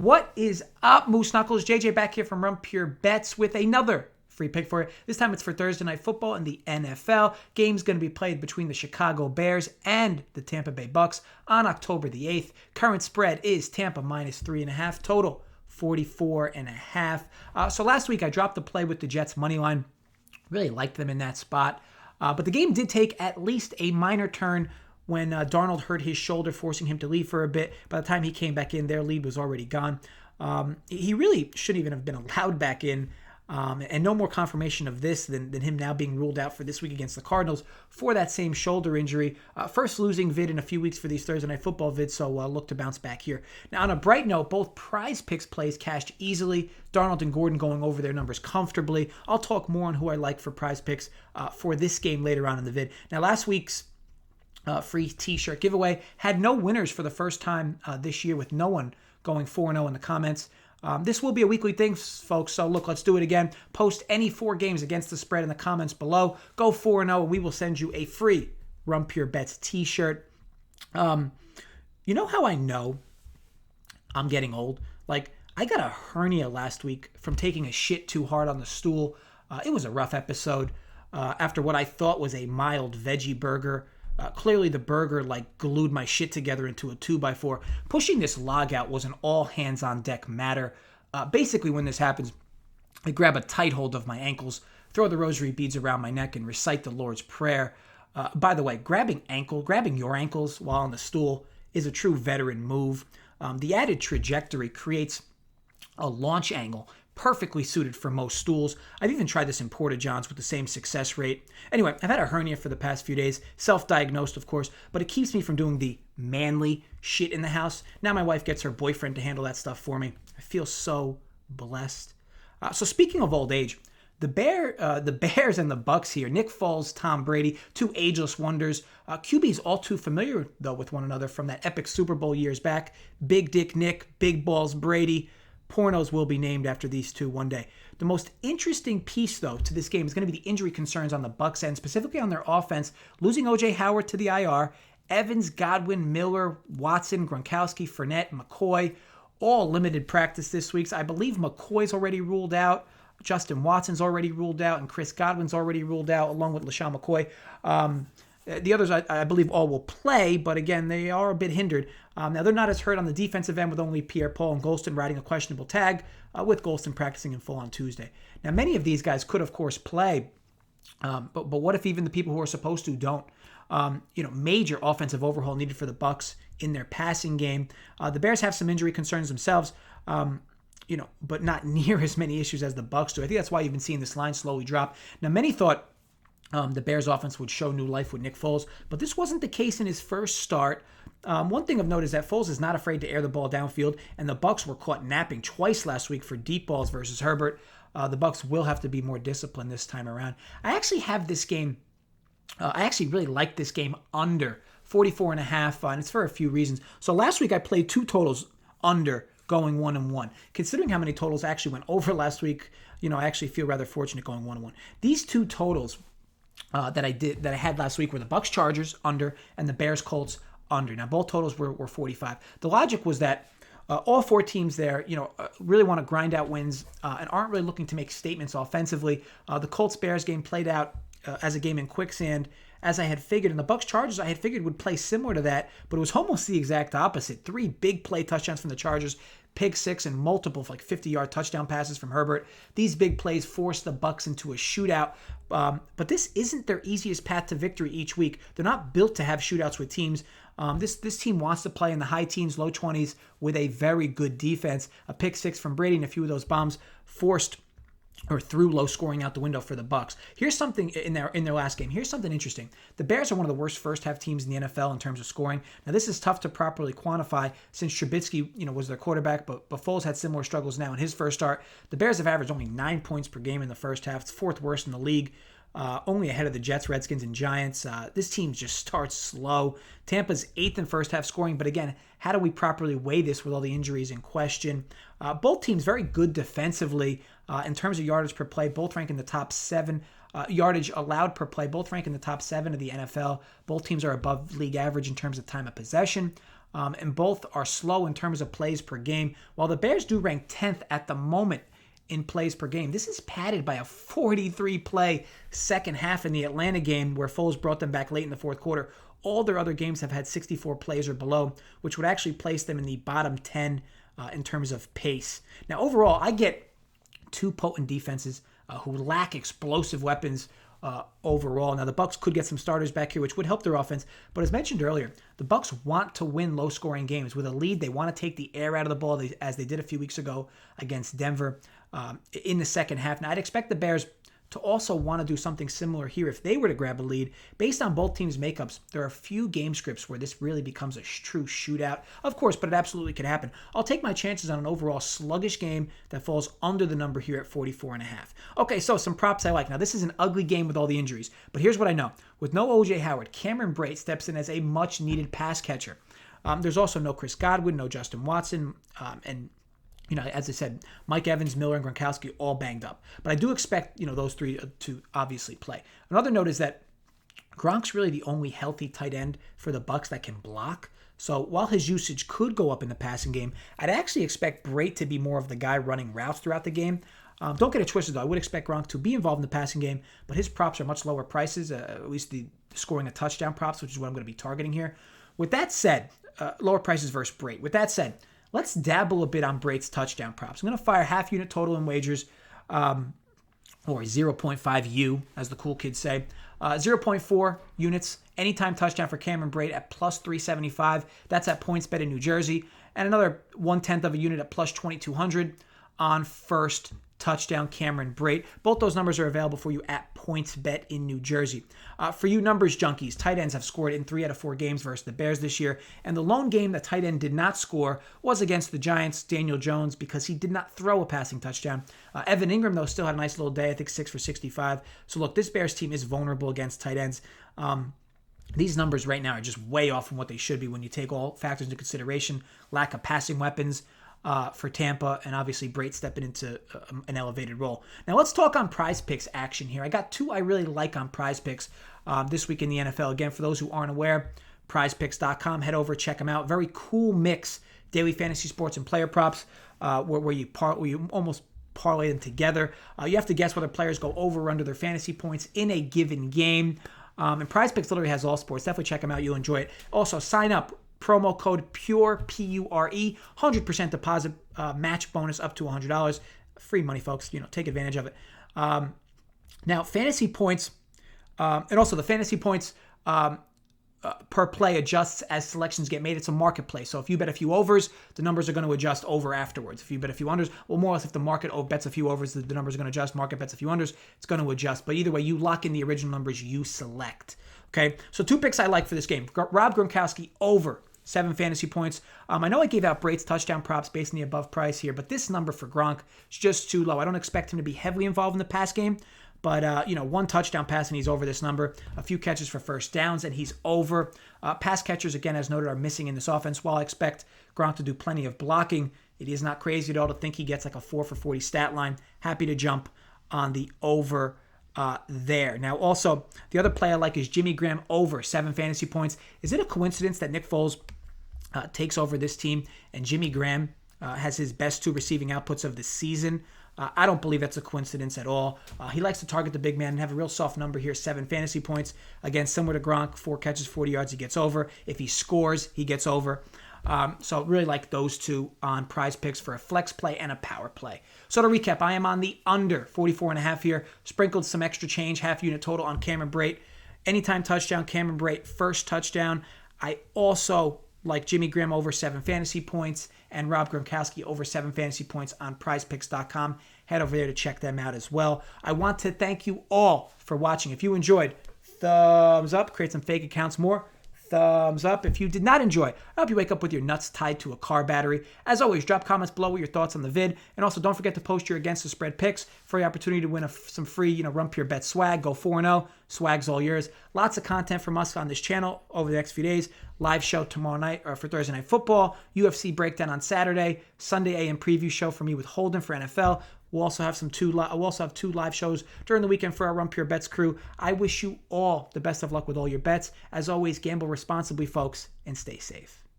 What is up, Moose Knuckles? JJ back here from Run Pure Bets with another free pick for you. This time it's for Thursday Night Football in the NFL. Game's going to be played between the Chicago Bears and the Tampa Bay Bucks on October the 8th. Current spread is Tampa minus 3.5. Total 44.5. So last week I dropped the play with the Jets money line. Really liked them in that spot. But the game did take at least a minor turn when Darnold hurt his shoulder, forcing him to leave for a bit. By the time he came back in, their lead was already gone. He really shouldn't even have been allowed back in. And no more confirmation of this than him now being ruled out for this week against the Cardinals for that same shoulder injury. First losing vid in a few weeks for these Thursday Night Football vids, so look to bounce back here. Now, on a bright note, both Prize Picks plays cashed easily. Darnold and Gordon going over their numbers comfortably. I'll talk more on who I like for Prize Picks for this game later on in the vid. Now, last week's free t-shirt giveaway had no winners for the first time this year, with no one going 4-0 in the comments. This will be a weekly thing, folks, so look, let's do it again. Post any 4 games against the spread in the comments below. Go 4-0 and we will send you a free Run Pure Bets t-shirt. You know how I know I'm getting old? Like, I got a hernia last week from taking a shit too hard on the stool. It was a rough episode after what I thought was a mild veggie burger. Clearly the burger glued my shit together into a 2x4. Pushing this log out was an all hands on deck matter. Basically when this happens, I grab a tight hold of my ankles, throw the rosary beads around my neck, and recite the Lord's Prayer. By the way, grabbing your ankles while on the stool is a true veteran move. The added trajectory creates a launch angle perfectly suited for most stools. I've even tried this in Porta-Johns with the same success rate. Anyway, I've had a hernia for the past few days, self-diagnosed of course, but it keeps me from doing the manly shit in the house. Now my wife gets her boyfriend to handle that stuff for me. I feel so blessed. So speaking of old age, the Bears and the Bucs here, Nick Foles, Tom Brady, 2 ageless wonders. QBs all too familiar though with one another from that epic Super Bowl years back. Big Dick Nick, Big Balls Brady. Pornos will be named after these two one day. The most interesting piece, though, to this game is going to be the injury concerns on the Bucs end, specifically on their offense. Losing O.J. Howard to the IR, Evans, Godwin, Miller, Watson, Gronkowski, Fournette, McCoy, all limited practice this week. So I believe McCoy's already ruled out, Justin Watson's already ruled out, and Chris Godwin's already ruled out, along with LaShawn McCoy. The others, I believe, all will play, but again, they are a bit hindered. Now, they're not as hurt on the defensive end, with only Pierre-Paul and Golston riding a questionable tag, with Golston practicing in full on Tuesday. Now, many of these guys could, of course, play, but what if even the people who are supposed to don't? Major offensive overhaul needed for the Bucs in their passing game. The Bears have some injury concerns themselves, but not near as many issues as the Bucs do. I think that's why you've been seeing this line slowly drop. Now, many thought the Bears offense would show new life with Nick Foles, but this wasn't the case in his first start. One thing of note is that Foles is not afraid to air the ball downfield, and the Bucs were caught napping twice last week for deep balls versus Herbert. The Bucs will have to be more disciplined this time around. I actually have this game. I actually really like this game under 44.5, and it's for a few reasons. So last week I played 2 totals under, going 1-1. Considering how many totals actually went over last week, I actually feel rather fortunate going 1-1. These 2 totals that I had last week were the Bucs Chargers under and the Bears Colts under. Now both totals were 45. The logic was that all 4 teams there, really want to grind out wins and aren't really looking to make statements offensively. The Colts Bears game played out as a game in quicksand, as I had figured, and the Bucs Chargers I had figured would play similar to that, but it was almost the exact opposite. 3 big play touchdowns from the Chargers, pick 6, and multiple 50-yard touchdown passes from Herbert. These big plays forced the Bucs into a shootout, but this isn't their easiest path to victory each week. They're not built to have shootouts with teams. This team wants to play in the high teens, low 20s with a very good defense. A pick 6 from Brady and a few of those bombs forced or threw low scoring out the window for the Bucs. Here's something in their last game. Here's something interesting. The Bears are one of the worst first half teams in the NFL in terms of scoring. Now this is tough to properly quantify since Trubisky, was their quarterback, but Foles had similar struggles now in his first start. The Bears have averaged only 9 points per game in the first half. It's 4th worst in the league. Only ahead of the Jets, Redskins, and Giants. This team just starts slow. Tampa's 8th in first half scoring, but again, how do we properly weigh this with all the injuries in question? Both teams very good defensively in terms of yardage per play, both rank in the top 7. Yardage allowed per play, both rank in the top 7 of the NFL. Both teams are above league average in terms of time of possession. and both are slow in terms of plays per game. While the Bears do rank 10th at the moment in plays per game, this is padded by a 43-play second half in the Atlanta game where Foles brought them back late in the fourth quarter. All their other games have had 64 plays or below, which would actually place them in the bottom 10 in terms of pace. Now, overall, I get two potent defenses who lack explosive weapons overall. Now, the Bucs could get some starters back here, which would help their offense. But as mentioned earlier, the Bucs want to win low-scoring games. With a lead, they want to take the air out of the ball, as they did a few weeks ago against Denver in the second half. Now, I'd expect the Bears to also want to do something similar here if they were to grab a lead. Based on both teams' makeups, there are a few game scripts where this really becomes a true shootout. Of course, but it absolutely could happen. I'll take my chances on an overall sluggish game that falls under the number here at 44.5. Okay, so some props I like. Now, this is an ugly game with all the injuries, but here's what I know. With no O.J. Howard, Cameron Brate steps in as a much-needed pass catcher. There's also no Chris Godwin, no Justin Watson, and as I said, Mike Evans, Miller, and Gronkowski all banged up. But I do expect, those three to obviously play. Another note is that Gronk's really the only healthy tight end for the Bucs that can block. So while his usage could go up in the passing game, I'd actually expect Brate to be more of the guy running routes throughout the game. Don't get it twisted, though. I would expect Gronk to be involved in the passing game, but his props are much lower prices, at least the scoring a touchdown props, which is what I'm going to be targeting here. With that said, lower prices versus Brate. With that said, let's dabble a bit on Brate's touchdown props. I'm going to fire half unit total in wagers, or 0.5 U, as the cool kids say. 0.4 units, anytime touchdown for Cameron Brate at plus 375. That's at PointsBet in New Jersey. And another 1/10 of a unit at plus 2,200 on first touchdown Cameron Brate. Both those numbers are available for you at PointsBet in New Jersey. For you numbers junkies, tight ends have scored in 3 out of 4 games versus the Bears this year. And the lone game that tight end did not score was against the Giants, Daniel Jones, because he did not throw a passing touchdown. Evan Ingram, though, still had a nice little day. I think 6 for 65. So look, this Bears team is vulnerable against tight ends. These numbers right now are just way off from what they should be when you take all factors into consideration. Lack of passing weapons for Tampa, and obviously Brate stepping into an elevated role. Now let's talk on Prize Picks action here. I got 2 I really like on Prize Picks this week in the NFL. Again, for those who aren't aware, prizepicks.com. Head over, check them out. Very cool mix, daily fantasy sports and player props, where you almost parlay them together. You have to guess whether players go over or under their fantasy points in a given game. And Prize Picks literally has all sports. Definitely check them out. You'll enjoy it. Also, sign up. Promo code PURE, P-U-R-E, 100% deposit match bonus up to $100. Free money, folks. Take advantage of it. Now, fantasy points, and also the fantasy points per play adjusts as selections get made. It's a marketplace. So if you bet a few overs, the numbers are going to adjust over afterwards. If you bet a few unders, well, more or less if the market bets a few overs, the numbers are going to adjust. Market bets a few unders, it's going to adjust. But either way, you lock in the original numbers you select. Okay, so 2 picks I like for this game. Rob Gronkowski over 7 fantasy points. I know I gave out Brate's touchdown props based on the above price here, but this number for Gronk is just too low. I don't expect him to be heavily involved in the pass game, but 1 touchdown pass and he's over this number. A few catches for first downs and he's over. Pass catchers, again, as noted, are missing in this offense. While I expect Gronk to do plenty of blocking, it is not crazy at all to think he gets like a 4 for 40 stat line. Happy to jump on the over there. Now, also, the other play I like is Jimmy Graham over 7 fantasy points. Is it a coincidence that Nick Foles takes over this team and Jimmy Graham has his best 2 receiving outputs of the season? I don't believe that's a coincidence at all. He likes to target the big man and have a real soft number here, 7 fantasy points. Again, similar to Gronk, 4 catches, 40 yards, he gets over. If he scores, he gets over. So really like those 2 on Prize Picks for a flex play and a power play. So to recap, I am on the under 44.5 here. Sprinkled some extra change, half unit total on Cameron Brate. Anytime touchdown, Cameron Brate, first touchdown. I also like Jimmy Graham over 7 fantasy points and Rob Gronkowski over 7 fantasy points on prizepicks.com. Head over there to check them out as well. I want to thank you all for watching. If you enjoyed, thumbs up. Create some fake accounts more. Thumbs up. If you did not enjoy, I hope you wake up with your nuts tied to a car battery. As always, drop comments below with your thoughts on the vid. And also, don't forget to post your Against the Spread picks for the opportunity to win some free, Run Pure Bet swag. Go 4-0. Swag's all yours. Lots of content from us on this channel over the next few days. Live show tomorrow night or for Thursday Night Football. UFC breakdown on Saturday. Sunday AM preview show for me with Holden for NFL. We'll also have two live shows during the weekend for our Run Pure Bets crew. I wish you all the best of luck with all your bets. As always, gamble responsibly, folks, and stay safe.